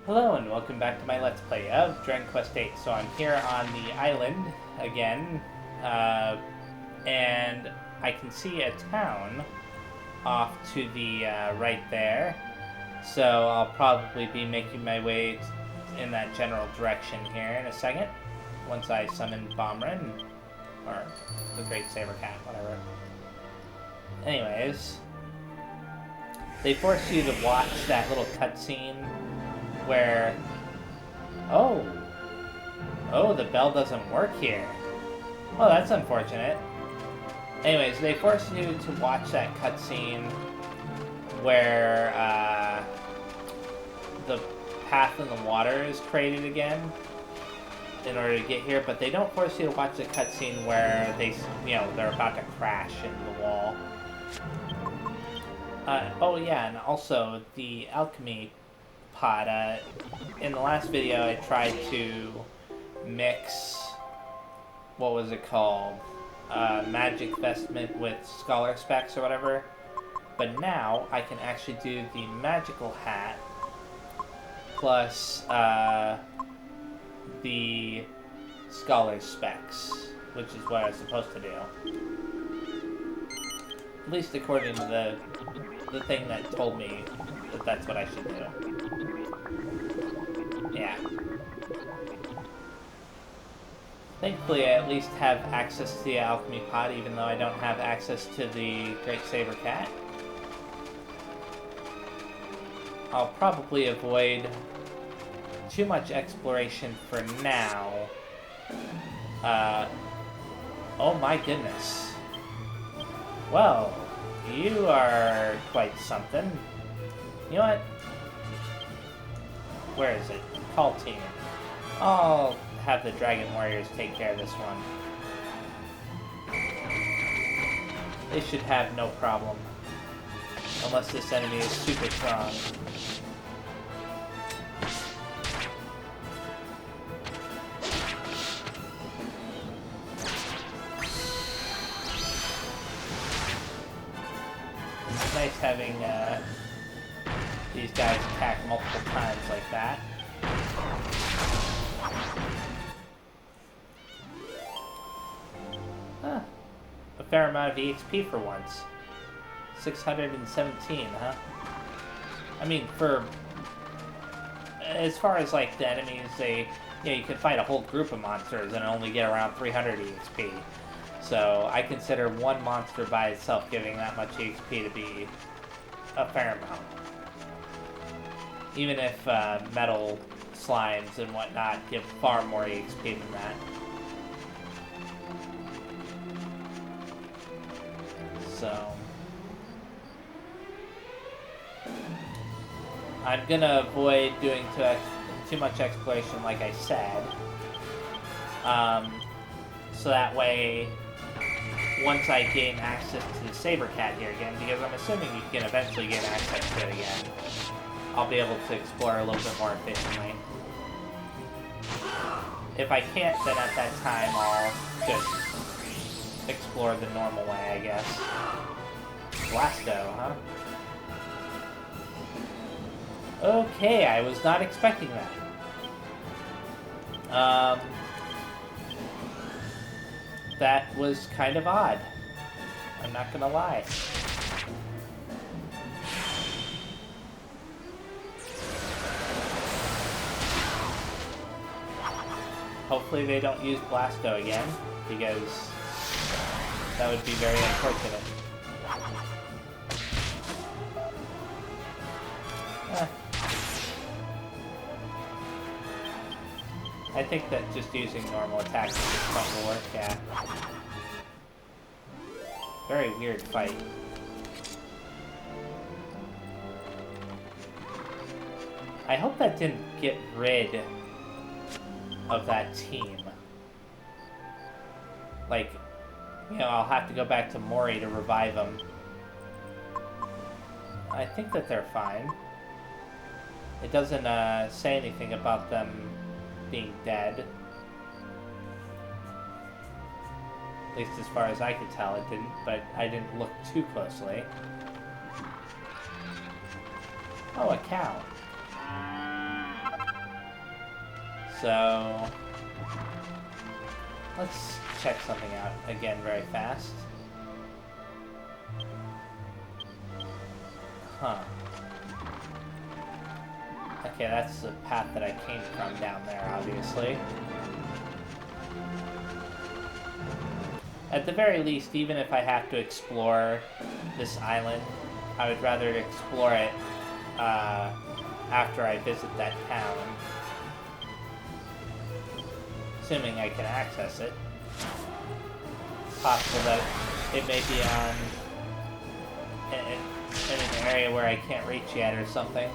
Hello and welcome back to my Let's Play of Dragon Quest VIII. So I'm here on the island again, and I can see a town off to the right there. So I'll probably be making my way in that general direction here in a second, once I summon Bomren, or the Great Saber Cat, whatever. Anyways, they force you to watch that little cutscene where, oh, the bell doesn't work here. Well, that's unfortunate. Anyways, they force you to watch that cutscene where the path in the water is created again in order to get here, but they don't force you to watch the cutscene where they're about to crash into the wall. Oh yeah, and also the alchemy pot. In the last video, I tried to mix, what was it called? Magic vestment with scholar specs or whatever. But now I can actually do the magical hat plus the scholar specs, which is what I was supposed to do. At least according to the thing that told me that that's what I should do. Yeah. Thankfully, I at least have access to the alchemy pot, even though I don't have access to the Great Saber Cat. I'll probably avoid too much exploration for now. Oh my goodness. Well, you are quite something. You know what? Where is it? Call team. I'll have the Dragon Warriors take care of this one. They should have no problem. Unless this enemy is super strong. It's nice having these guys attack multiple times like that. Huh. A fair amount of EXP for once. 617, huh? I mean, as far as like the enemies, you could fight a whole group of monsters and only get around 300 EXP. So I consider one monster by itself giving that much EXP to be a fair amount. Even if metal slimes and whatnot give far more EXP than that. So I'm gonna avoid doing too much exploration, like I said. So that way, once I gain access to the Saber Cat here again, because I'm assuming you can eventually gain access to it again, I'll be able to explore a little bit more efficiently. If I can't, then at that time I'll just explore the normal way, I guess. Blasto, huh? Okay, I was not expecting that. That was kind of odd. I'm not gonna lie. Hopefully they don't use Blasto again, because that would be very unfortunate. I think that just using normal attacks at this point will work, yeah. Very weird fight. I hope that didn't get rid of that team. Like, I'll have to go back to Mori to revive them. I think that they're fine. It doesn't say anything about them being dead. At least as far as I could tell, it didn't, but I didn't look too closely. Oh, a cow. So let's check something out again very fast. Huh. Okay, that's the path that I came from down there, obviously. At the very least, even if I have to explore this island, I would rather explore it after I visit that town. Assuming I can access it. It's possible that it may be on in an area where I can't reach yet or something.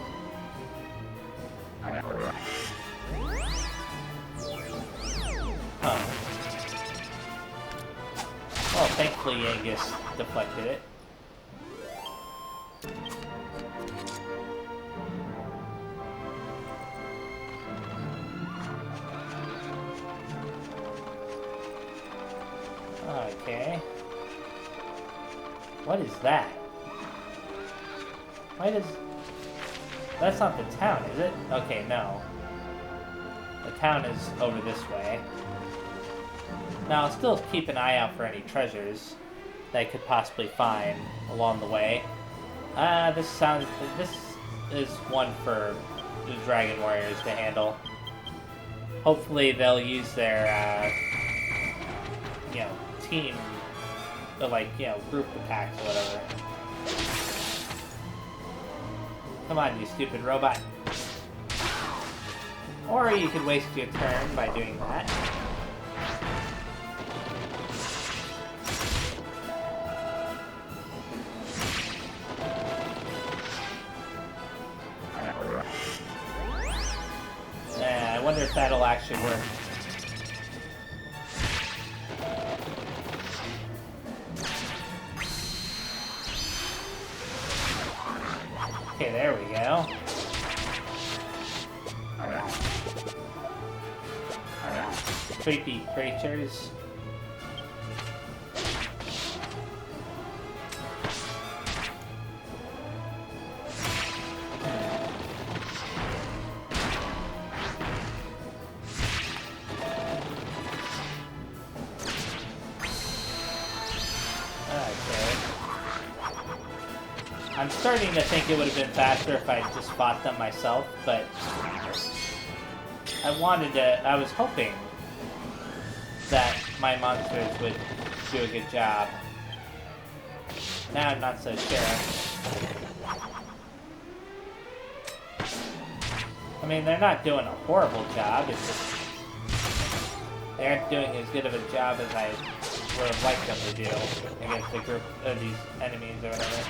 Huh. Well, thankfully Angus deflected it. Okay. What is that? Why does... That's not the town, is it? Okay, no. The town is over this way. Now, I'll still keep an eye out for any treasures that I could possibly find along the way. This is one for the Dragon Warriors to handle. Hopefully they'll use their, team, group attacks or whatever. Come on, you stupid robot. Or you could waste your turn by doing that. I wonder if that'll actually work. Okay, there we go. Creepy creatures. I'm starting to think it would have been faster if I just fought them myself, but I was hoping that my monsters would do a good job. Now I'm not so sure. I mean, they're not doing a horrible job, it's just they aren't doing as good of a job as I would have liked them to do against a group of these enemies or whatever.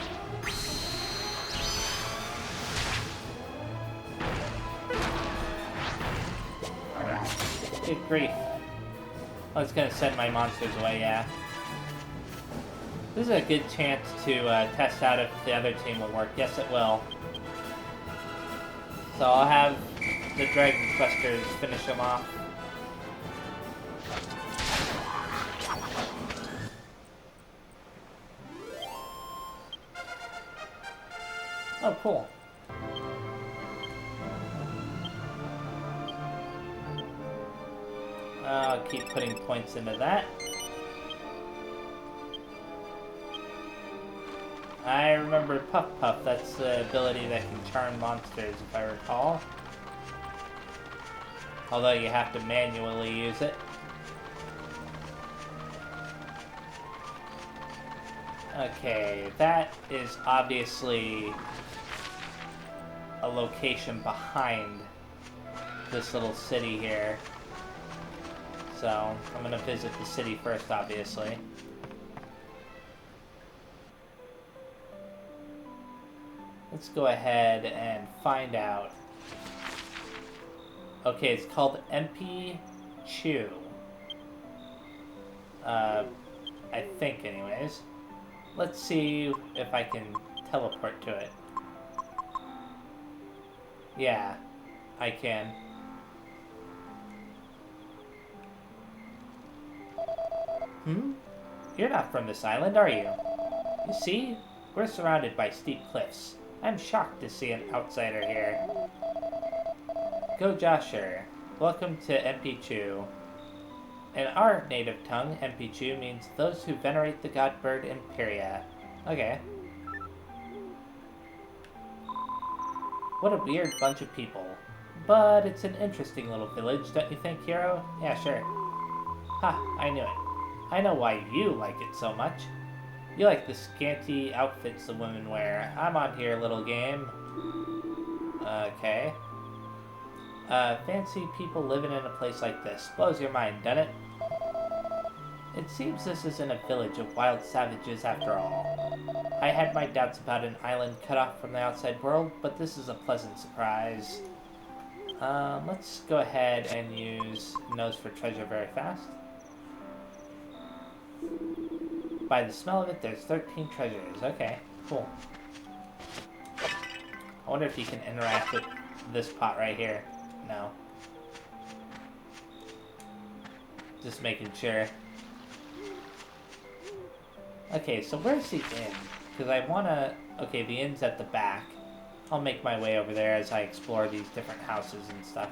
Good grief. Oh, it's gonna send my monsters away, yeah. This is a good chance to test out if the other team will work. Yes, it will. So I'll have the Dragon Questers finish them off. Oh, cool. I'll keep putting points into that. I remember Puff Puff. That's the ability that can charm monsters, if I recall. Although you have to manually use it. Okay, that is obviously a location behind this little city here. So, I'm gonna visit the city first, obviously. Let's go ahead and find out. Okay, it's called Empycchu. I think, anyways. Let's see if I can teleport to it. Yeah, I can. You're not from this island, are you? You see, we're surrounded by steep cliffs. I'm shocked to see an outsider here. Go Josher. Welcome to Empycchu. In our native tongue, Empycchu means those who venerate the god bird Imperia. Okay. What a weird bunch of people. But it's an interesting little village, don't you think, Hero? Yeah, sure. Ha, I knew it. I know why you like it so much. You like the scanty outfits the women wear. I'm on here, little game. Okay. Fancy people living in a place like this. Blows your mind, doesn't it? It seems this isn't a village of wild savages after all. I had my doubts about an island cut off from the outside world, but this is a pleasant surprise. Let's go ahead and use Nose for Treasure very fast. By the smell of it, there's 13 treasures. Okay, cool. I wonder if you can interact with this pot right here. No. Just making sure. Okay, so where's the inn? Because I want to... Okay, the inn's at the back. I'll make my way over there as I explore these different houses and stuff.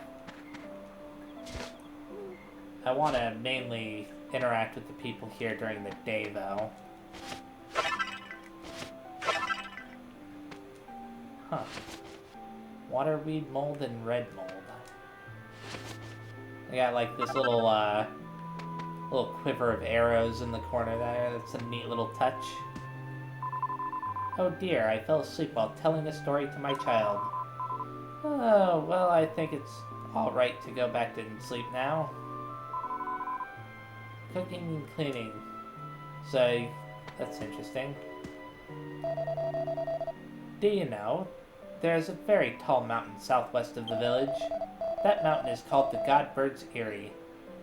I want to mainly interact with the people here during the day, though. Huh. Waterweed mold and red mold. I got like this little quiver of arrows in the corner there. That's a neat little touch. Oh dear, I fell asleep while telling a story to my child. Oh, well, I think it's alright to go back to sleep now. Cooking and cleaning. So, that's interesting. Do you know, there's a very tall mountain southwest of the village. That mountain is called the God Bird's Eyrie.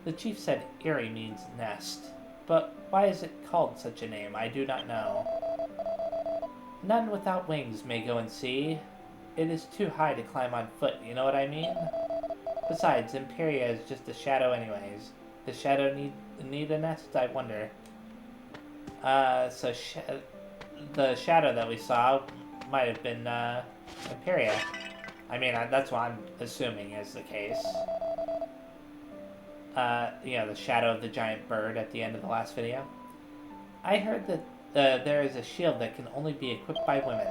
The chief said Eyrie means nest. But why is it called such a name? I do not know. None without wings may go and see. It is too high to climb on foot, you know what I mean? Besides, Imperia is just a shadow anyways. Does shadow need a nest? I wonder. So the shadow that we saw might have been Imperia. I mean, that's what I'm assuming is the case. You know, the shadow of the giant bird at the end of the last video. I heard that there is a shield that can only be equipped by women.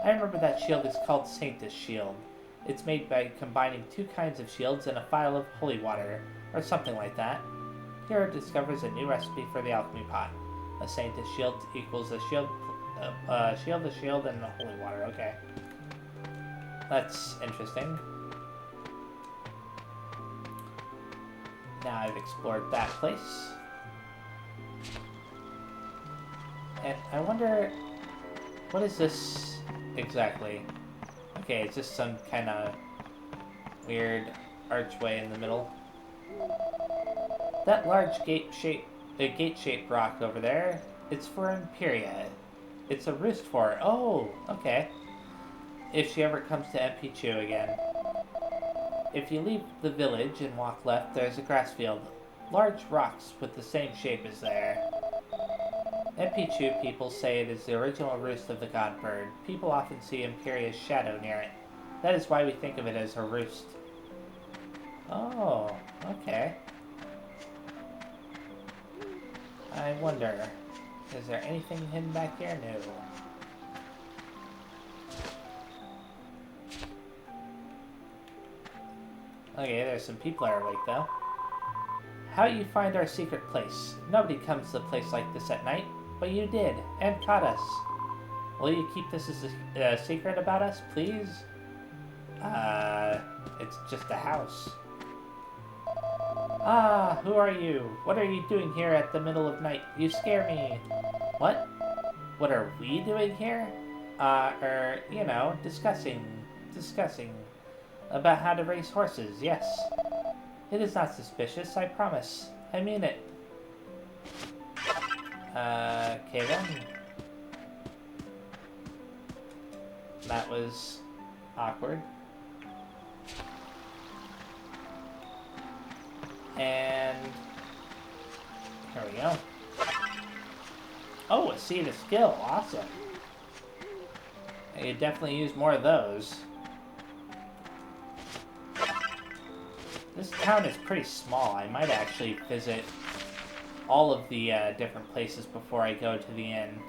I remember that shield is called Saintess Shield. It's made by combining 2 kinds of shields and a phial of holy water, or something like that. Hero discovers a new recipe for the alchemy pot. A Saintess Shield equals a shield, a shield, and a holy water. Okay. That's interesting. Now I've explored that place. And I wonder, what is this exactly? Okay, it's just some kind of weird archway in the middle. That large gate-shaped rock over there, it's for Imperia. It's a roost for her. Oh, okay. If she ever comes to Empycchu again. If you leave the village and walk left, there's a grass field. Large rocks with the same shape as there. Empycchu people say it is the original roost of the god bird. People often see Imperia's shadow near it. That is why we think of it as her roost. Oh, okay. I wonder, is there anything hidden back here? No. Okay, there's some people are awake though. How you find our secret place? Nobody comes to a place like this at night, but you did, and caught us. Will you keep this as a secret about us, please? It's just a house. Ah, who are you? What are you doing here at the middle of night? You scare me. What? What are we doing here? You know, discussing about how to race horses, yes. It is not suspicious, I promise. I mean it. Okay then. That was awkward. And here we go. Oh, a seed of skill. Awesome. I could definitely use more of those. This town is pretty small. I might actually visit all of the different places before I go to the inn.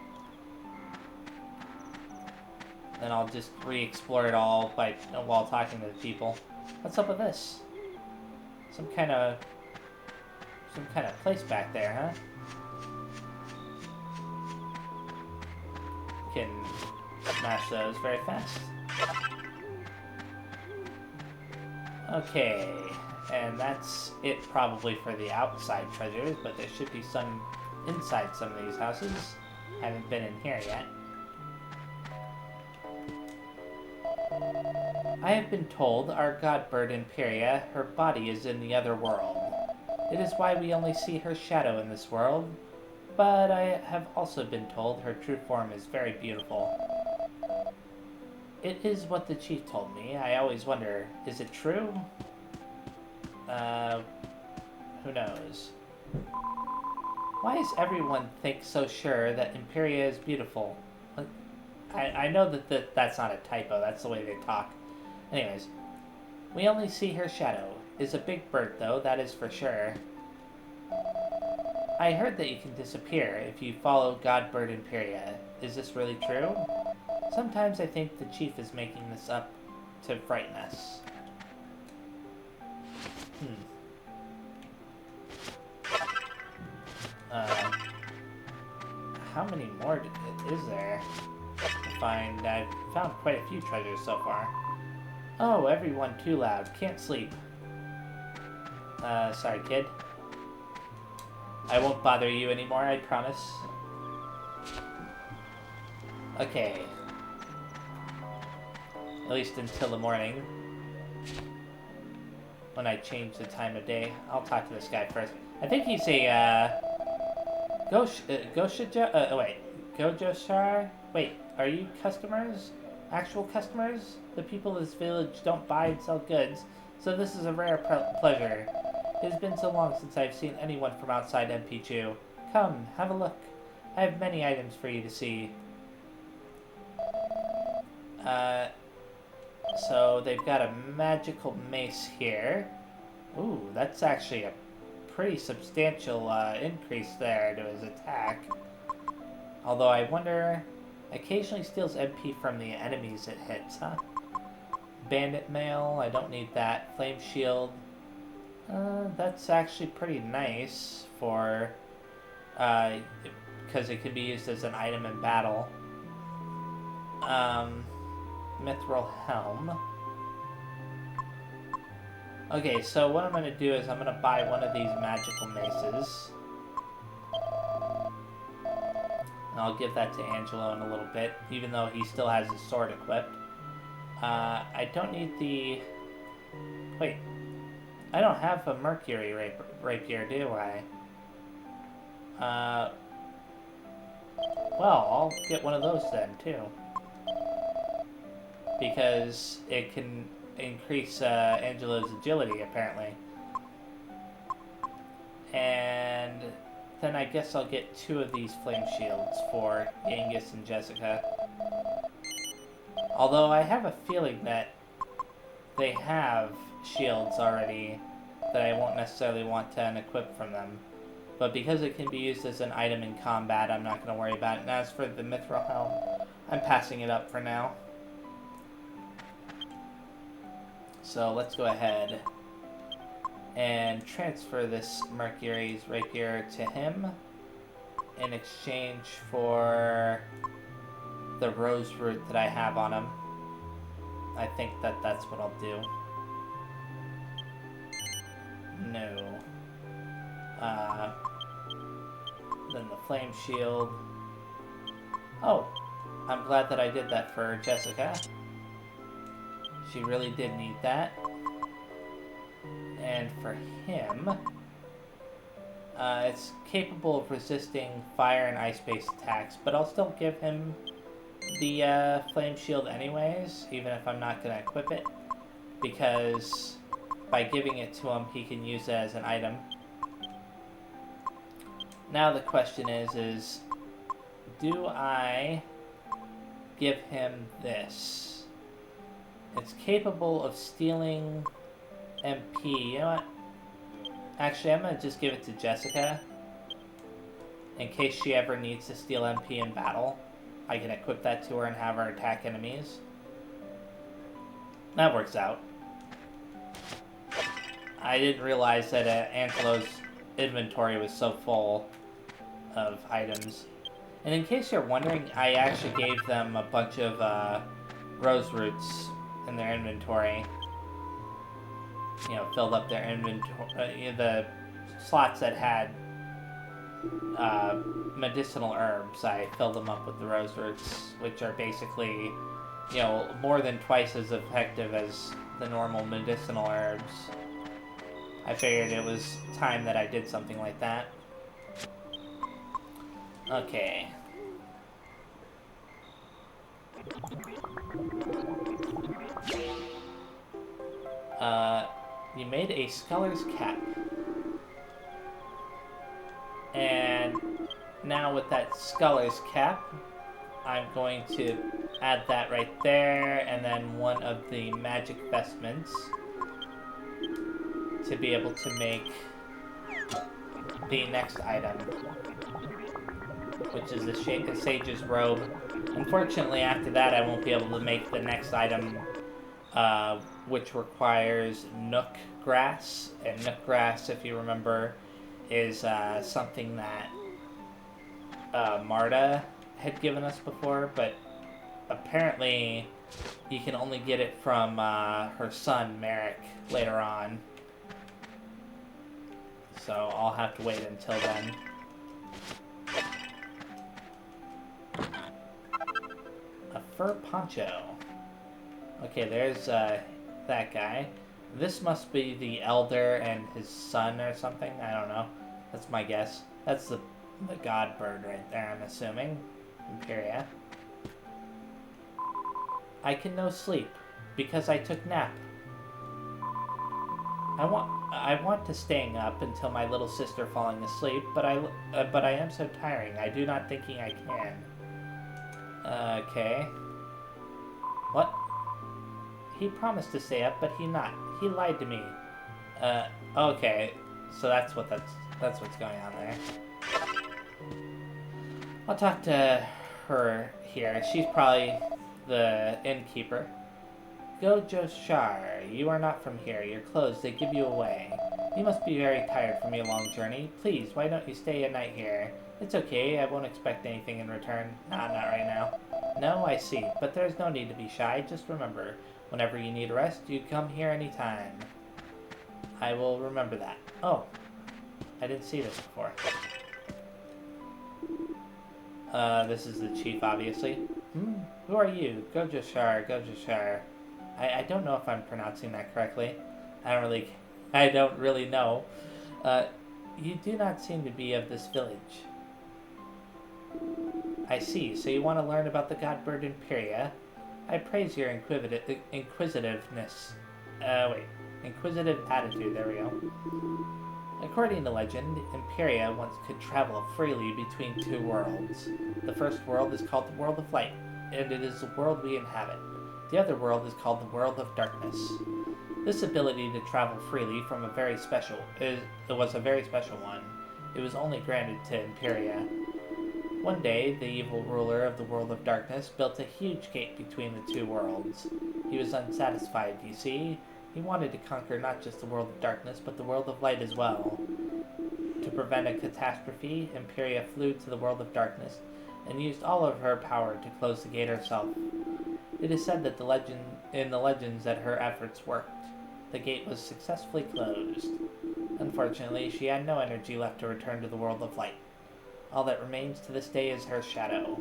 Then I'll just re-explore it all while talking to the people. What's up with this? Some kind of place back there, huh? Can smash those very fast. Okay, and that's it probably for the outside treasures, but there should be some inside some of these houses. Haven't been in here yet. I have been told our god bird Empycchu, her body is in the other world. It is why we only see her shadow in this world, but I have also been told her true form is very beautiful. It is what the chief told me. I always wonder, is it true? Who knows? Why does everyone think so sure that Empycchu is beautiful? I know that that's not a typo, that's the way they talk. Anyways, we only see her shadow. Is a big bird though, that is for sure. I heard that you can disappear if you follow God Bird Empycchu. Is this really true? Sometimes I think the chief is making this up to frighten us. How many more is there to find? I've found quite a few treasures so far. Oh, everyone too loud. Can't sleep. Sorry, kid. I won't bother you anymore, I promise. Okay. At least until the morning. When I change the time of day. I'll talk to this guy first. I think he's a, Gojoshar? Wait, are you customers? Actual customers? The people of this village don't buy and sell goods, so this is a rare pleasure. It has been so long since I've seen anyone from outside Empycchu. Come, have a look. I have many items for you to see. So they've got a magical mace here. Ooh, that's actually a pretty substantial increase there to his attack. Although I wonder, occasionally steals MP from the enemies it hits, huh? Bandit mail, I don't need that. Flame shield. That's actually pretty nice for, because it can be used as an item in battle. Mithril helm. Okay, so what I'm going to do is I'm going to buy one of these magical maces. And I'll give that to Angelo in a little bit, even though he still has his sword equipped. I don't need the... Wait. I don't have a mercury rapier, do I? Well, I'll get one of those then, too. Because it can increase Angelo's agility, apparently. And then I guess I'll get 2 of these flame shields for Genghis and Jessica. Although I have a feeling that they have shields already that I won't necessarily want to unequip from them. But because it can be used as an item in combat, I'm not going to worry about it. And as for the Mithril helm, I'm passing it up for now. So let's go ahead and transfer this Mercury's rapier to him in exchange for the rose root that I have on him. I think that's what I'll do. No. Then the flame shield. Oh, I'm glad that I did that for Jessica. She really did need that. And for him, it's capable of resisting fire and ice-based attacks, but I'll still give him the flame shield anyways, even if I'm not going to equip it, because by giving it to him, he can use it as an item. Now the question is do I give him this? It's capable of stealing MP. You know what? Actually, I'm gonna just give it to Jessica. In case she ever needs to steal MP in battle. I can equip that to her and have her attack enemies. That works out. I didn't realize that Angelo's inventory was so full of items. And in case you're wondering, I actually gave them a bunch of rose roots in their inventory. You know, filled up their inventory, the slots that had medicinal herbs. I filled them up with the rose roots, which are basically, you know, more than twice as effective as the normal medicinal herbs. I figured it was time that I did something like that. Okay. You made a scholar's cap. And now with that scholar's cap, I'm going to add that right there, and then one of the magic vestments to be able to make the next item, which is the sage's robe. Unfortunately, after that, I won't be able to make the next item, which requires nook grass. And nook grass, if you remember, is something that Marta had given us before, but apparently you can only get it from her son, Merrick, later on. So I'll have to wait until then. A fur poncho. Okay, there's that guy. This must be the elder and his son or something. I don't know. That's my guess. That's the god bird right there, I'm assuming. Empyria. I can no sleep because I took nap. I want to staying up until my little sister falling asleep, but I am so tiring. I do not thinking I can. Okay. What? He promised to stay up, but he not. He lied to me. Okay. So that's what's going on there. I'll talk to her here. She's probably the innkeeper. Go, Joshar. You are not from here. Your clothes, they give you away. You must be very tired from your long journey. Please, why don't you stay a night here? It's okay. I won't expect anything in return. Nah, not right now. No, I see. But there's no need to be shy. Just remember, whenever you need rest, you come here anytime. I will remember that. Oh, I didn't see this before. This is the chief, obviously. Who are you? Go Joshar, go Joshar. I don't know if I'm pronouncing that correctly. I don't really know. You do not seem to be of this village. I see. So you want to learn about the god bird Empyria? I praise your inquisitiveness. Inquisitive attitude. There we go. According to legend, Empyria once could travel freely between two worlds. The first world is called the World of Light, and it is the world we inhabit. The other world is called the World of Darkness. This ability to travel freely was a very special one. It was only granted to Empyria. One day, the evil ruler of the World of Darkness built a huge gate between the two worlds. He was unsatisfied, you see. He wanted to conquer not just the World of Darkness, but the World of Light as well. To prevent a catastrophe, Empyria flew to the World of Darkness and used all of her power to close the gate herself. It is said that in the legends that her efforts worked. The gate was successfully closed. Unfortunately, she had no energy left to return to the World of Light. All that remains to this day is her shadow.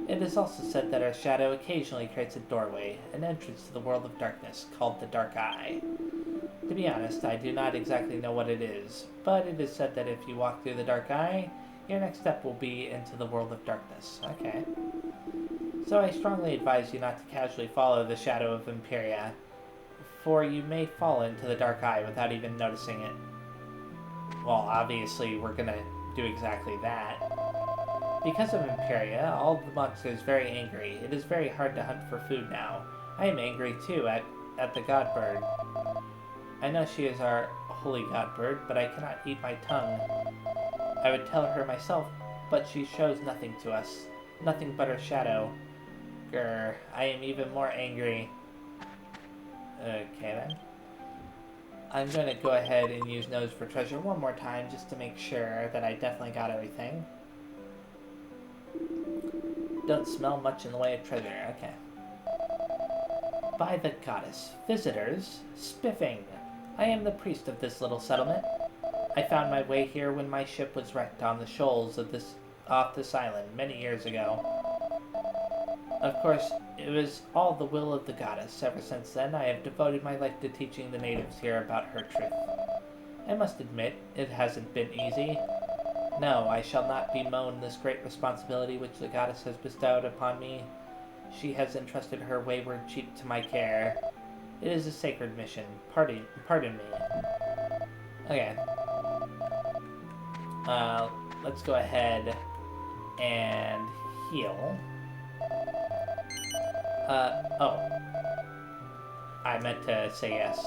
It is also said that her shadow occasionally creates a doorway, an entrance to the World of Darkness, called the Dark Eye. To be honest, I do not exactly know what it is, but it is said that if you walk through the Dark Eye, your next step will be into the World of Darkness. Okay. So I strongly advise you not to casually follow the shadow of Empyria, for you may fall into the Dark Eye without even noticing it. Well, obviously, we're gonna do exactly that. Because of Empyria, all the monks are very angry. It is very hard to hunt for food now. I am angry too at the god bird. I know she is our holy god bird, but I cannot eat my tongue. I would tell her myself, but she shows nothing to us. Nothing but her shadow. Grr, I am even more angry. Okay then. I'm going to go ahead and use Nose for Treasure one more time just to make sure that I definitely got everything. Don't smell much in the way of treasure. Okay. By the goddess, visitors, spiffing. I am the priest of this little settlement. I found my way here when my ship was wrecked on the shoals of off this island many years ago. Of course, it was all the will of the goddess. Ever since then, I have devoted my life to teaching the natives here about her truth. I must admit, it hasn't been easy. No, I shall not bemoan this great responsibility which the goddess has bestowed upon me. She has entrusted her wayward sheep to my care. It is a sacred mission. Pardon me. Okay. Let's go ahead and heal. Oh. I meant to say yes.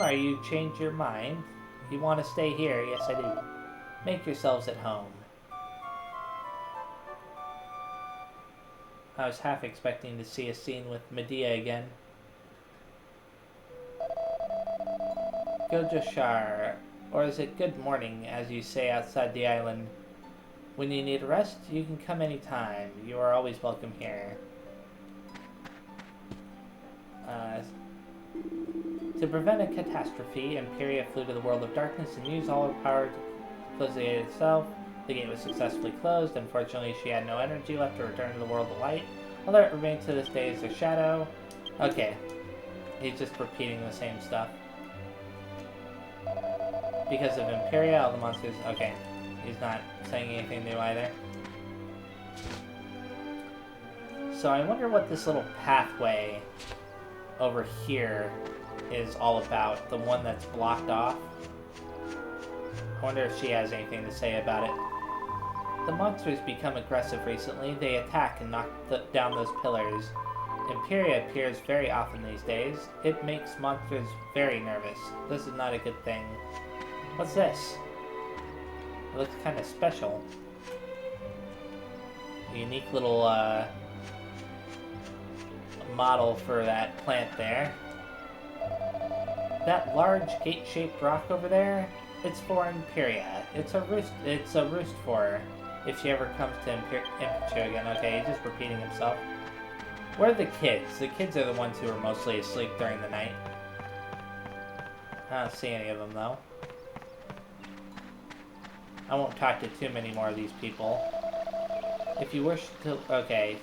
Are you changed your mind? You want to stay here? Yes, I do. Make yourselves at home. I was half expecting to see a scene with Medea again. Gojoshar, or is it good morning, as you say outside the island? When you need a rest, you can come anytime. You are always welcome here. To prevent a catastrophe, Empyria flew to the world of darkness and used all her power to close the gate itself. The gate was successfully closed. Unfortunately, she had no energy left to return to the world of light. Although it remains to this day as a shadow. Okay. He's just repeating the same stuff. Because of Empyria, all the monsters... Okay. He's not saying anything new either. So I wonder what this little pathway over here is all about. The one that's blocked off. I wonder if she has anything to say about it. The monsters become aggressive recently. They attack and knock down those pillars. Empyria appears very often these days. It makes monsters very nervous. This is not a good thing. What's this? It looks kind of special. A unique little model for that plant there. That large gate-shaped rock over there, it's for Empyria. It's a roost for her. If she ever comes to Empycchu again. Okay, he's just repeating himself. Where are the kids? The kids are the ones who are mostly asleep during the night. I don't see any of them, though. I won't talk to too many more of these people. If you wish to... Okay.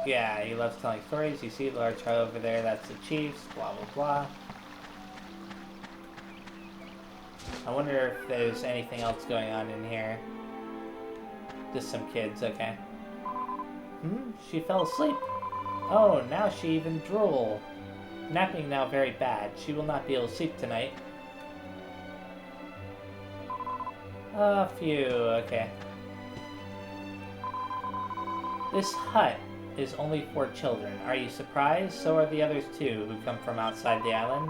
Yeah, he loves telling stories. You see the large hut over there, that's the chief's, blah, blah, blah. I wonder if there's anything else going on in here. Just some kids, okay. She fell asleep. Oh, now she even drooled. Napping now very bad. She will not be able to sleep tonight. Phew, okay. This hut is only for children. Are you surprised? So are the others too, who come from outside the island.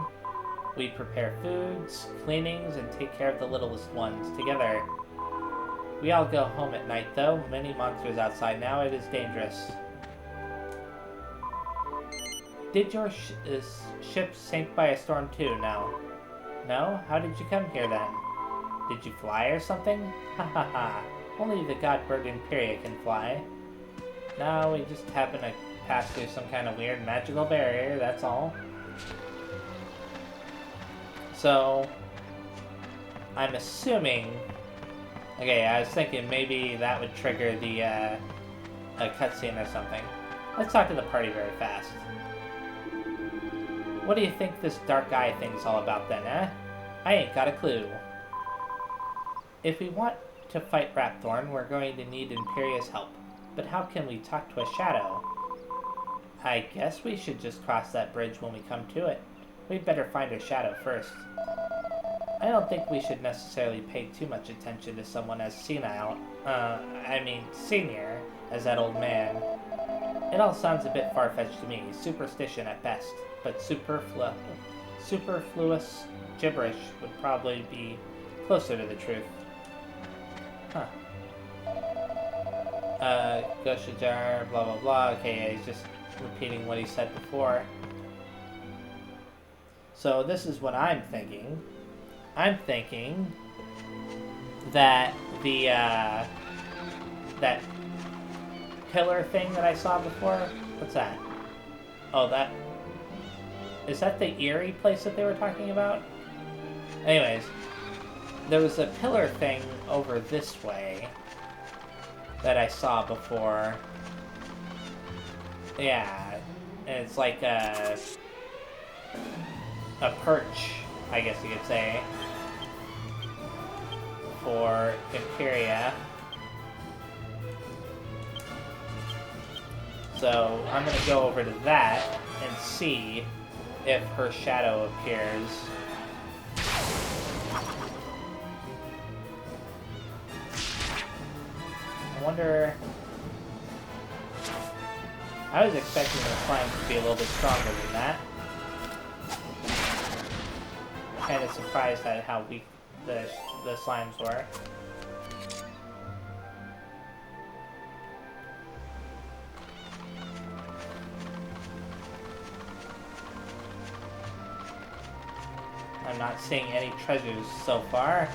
We prepare foods, cleanings, and take care of the littlest ones together. We all go home at night, though. Many monsters outside now. It is dangerous. Did your ship sink by a storm too? No. No? How did you come here then? Did you fly or something? Ha ha ha. Only the god bird Empyria can fly. No, we just happen to pass through some kind of weird magical barrier, that's all. So, I'm assuming... Okay, I was thinking maybe that would trigger the, a cutscene or something. Let's talk to the party very fast. What do you think this dark eye thing's all about then, eh? I ain't got a clue. If we want to fight Rapthorn, we're going to need Empyria's help. But how can we talk to a shadow? I guess we should just cross that bridge when we come to it. We'd better find a shadow first. I don't think we should necessarily pay too much attention to someone as senior as that old man. It all sounds a bit far-fetched to me, superstition at best, but superfluous Superfluous gibberish would probably be closer to the truth. Huh. Goshajar, blah blah blah. Okay, yeah, he's just repeating what he said before. So this is what I'm thinking. I'm thinking that the, that pillar thing that I saw before, what's that? Oh, that... Is that the eerie place that they were talking about? Anyways, there was a pillar thing over this way that I saw before. Yeah, and it's like a perch, I guess you could say, for Empycchu. So I'm gonna go over to that and see if her shadow appears. I wonder... I was expecting the slime to be a little bit stronger than that. Kind of surprised at how weak the slimes were. I'm not seeing any treasures so far.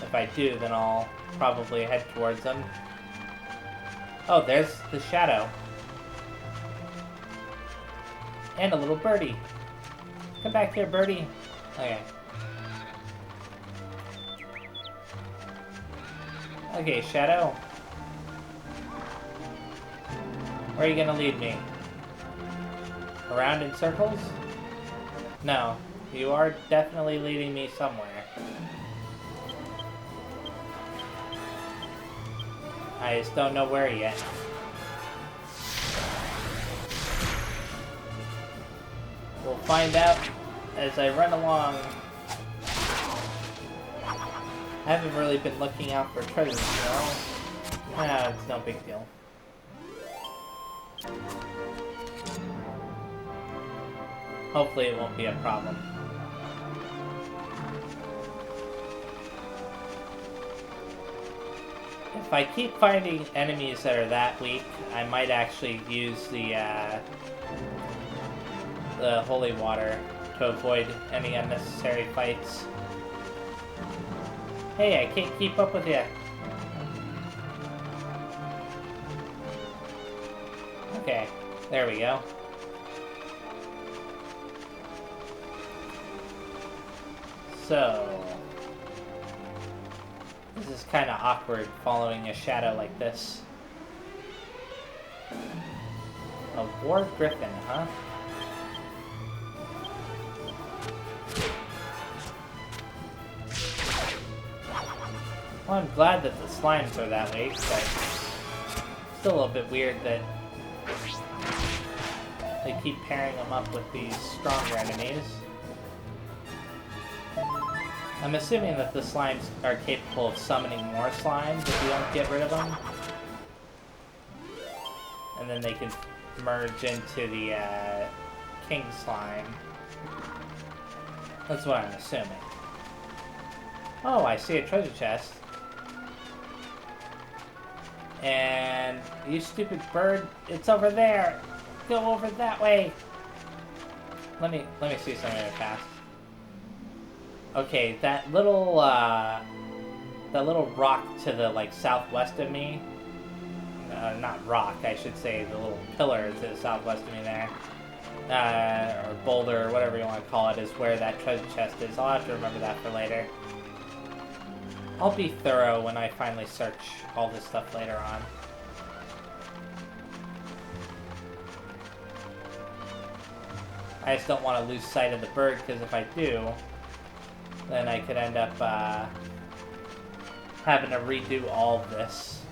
If I do, then I'll probably head towards them. Oh, there's the shadow. And a little birdie. Come back here, birdie. Okay. Okay, shadow. Where are you gonna lead me? Around in circles? No. You are definitely leading me somewhere. I just don't know where yet. We'll find out as I run along. I haven't really been looking out for treasures, though. Ah, it's no big deal. Hopefully it won't be a problem. If I keep finding enemies that are that weak, I might actually use the holy water to avoid any unnecessary fights. Hey, I can't keep up with you. Okay, there we go. So, this is kind of awkward following a shadow like this. A war griffin, huh? Well, I'm glad that the slimes are that way, but still a little bit weird that they keep pairing them up with these stronger enemies. I'm assuming that the slimes are capable of summoning more slimes if you don't get rid of them. And then they can merge into the king slime. That's what I'm assuming. Oh, I see a treasure chest. And you stupid bird, it's over there. Go over that way. Let me see something really fast. Okay, that little rock to the like southwest of me. Not rock, I should say. The little pillar to the southwest of me there, or boulder, or whatever you want to call it, is where that treasure chest is. I'll have to remember that for later. I'll be thorough when I finally search all this stuff later on. I just don't want to lose sight of the bird, because if I do, then I could end up having to redo all of this,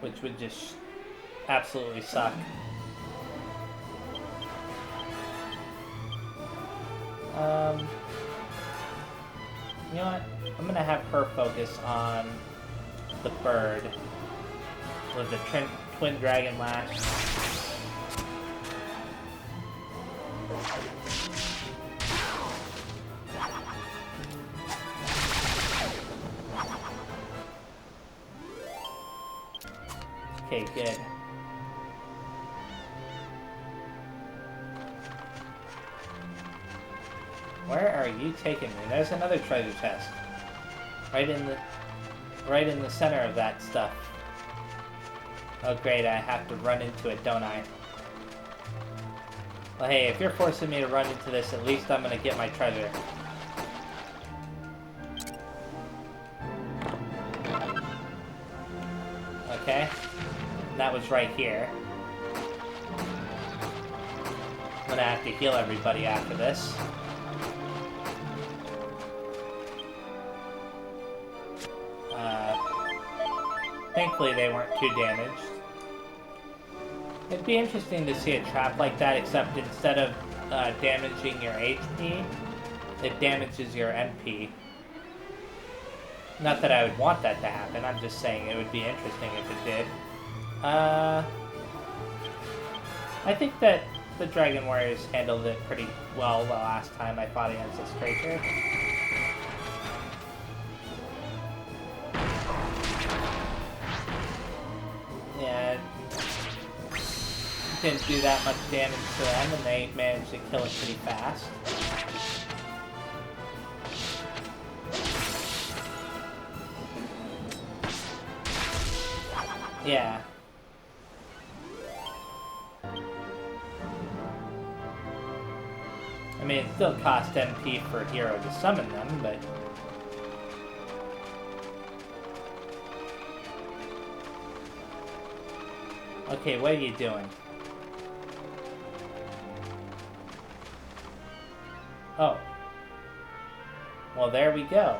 which would just absolutely suck. You know what? I'm gonna have her focus on the bird with the twin dragon lash. Okay, good. Where are you taking me? There's another treasure chest. Right in the center of that stuff. Oh great, I have to run into it, don't I? Well hey, if you're forcing me to run into this, at least I'm gonna get my treasure. Okay. And that was right here. I'm gonna have to heal everybody after this. Thankfully they weren't too damaged. It'd be interesting to see a trap like that, except instead of damaging your HP, it damages your MP. Not that I would want that to happen, I'm just saying it would be interesting if it did. I think that the Dragon Warriors handled it pretty well the last time I fought against this creature. Yeah, didn't do that much damage to them, and they managed to kill it pretty fast. Yeah. I mean, it still cost MP for Hero to summon them, but... Okay, what are you doing? Oh. Well, there we go.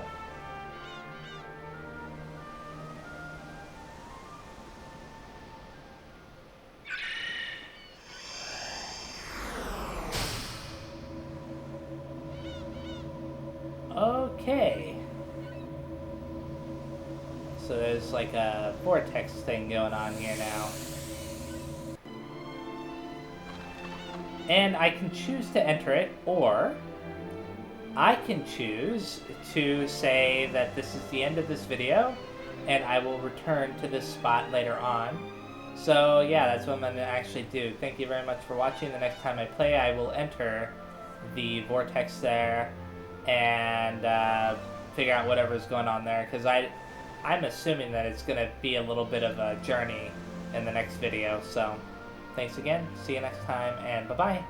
Okay. So there's like a vortex thing going on here now. And I can choose to enter it, or I can choose to say that this is the end of this video, and I will return to this spot later on. So yeah, that's what I'm going to actually do. Thank you very much for watching. The next time I play, I will enter the vortex there and figure out whatever's going on there, because I'm assuming that it's going to be a little bit of a journey in the next video. So thanks again, see you next time, and bye-bye.